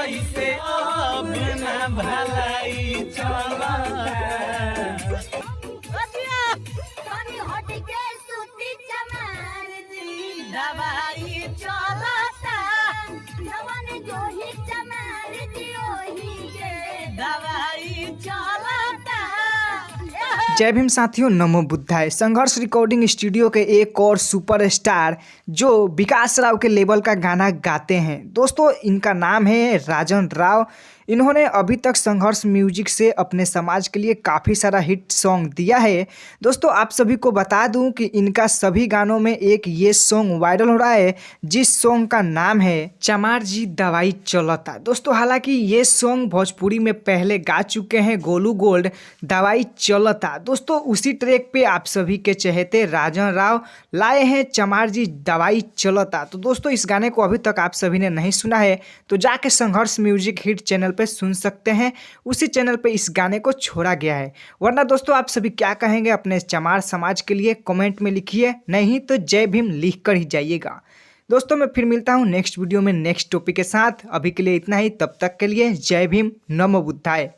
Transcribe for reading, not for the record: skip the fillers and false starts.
ऐसे अब न भलाई चलता। दवाई चलता दवाई चलता। जय भीम साथियों, नमो बुद्धाय। संघर्ष रिकॉर्डिंग स्टूडियो के एक और सुपरस्टार जो विकास राव के लेवल का गाना गाते हैं दोस्तों, इनका नाम है राजन राव। इन्होंने अभी तक संघर्ष म्यूजिक से अपने समाज के लिए काफ़ी सारा हिट सॉन्ग दिया है। दोस्तों आप सभी को बता दूं कि इनका सभी गानों में एक ये सॉन्ग वायरल हो रहा है जिस सॉन्ग का नाम है चमार जी दवाई चलता। दोस्तों हालांकि ये सॉन्ग भोजपुरी में पहले गा चुके हैं गोलू गोल्ड, दवाई चलता। दोस्तों उसी ट्रैक पे आप सभी के चहेते राजन राव लाए हैं चमार जी दवाई चलता। तो दोस्तों इस गाने को अभी तक आप सभी ने नहीं सुना है तो जाके संघर्ष म्यूजिक हिट चैनल पे सुन सकते हैं। उसी चैनल पे इस गाने को छोड़ा गया है। वरना दोस्तों आप सभी क्या कहेंगे अपने चमार समाज के लिए कमेंट में लिखिए, नहीं तो जय भीम लिख कर ही जाइएगा। दोस्तों मैं फिर मिलता हूँ नेक्स्ट वीडियो में नेक्स्ट टॉपिक के साथ। अभी के लिए इतना ही, तब तक के लिए जय भीम, नमो बुद्धाय।